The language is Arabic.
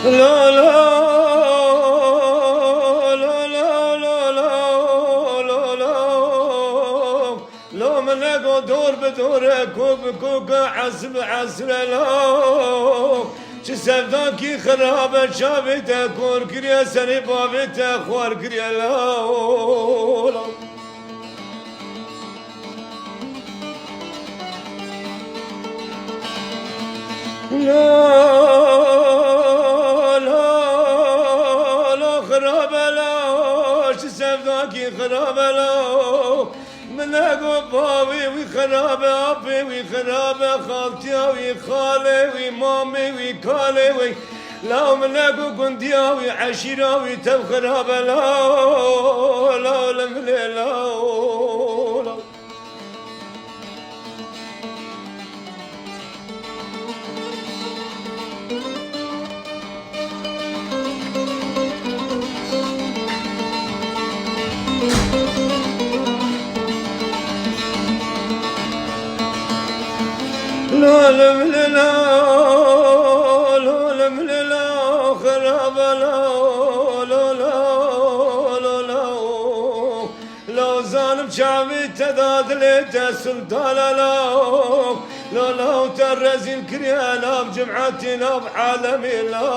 لا لا لا لا لا لا لا لو من اقو دور بدور كوك عسب عسل لا شسفداكي خرابة شافته كور كريا سني بابته خوار كريا لا لا خرابة لا شسفداكي خرابة لا من اقو بابي وخرابة ابي وخرابة خالتي وخالي ومامي وكالي لا من اقو قنديا وعشيرة وتب خرابة لا لملي لا لا لا لا خراب لا ظالم شعبي تداد ليته سلطان لا ترزي الكريانة بجمعتنا بعالمي لا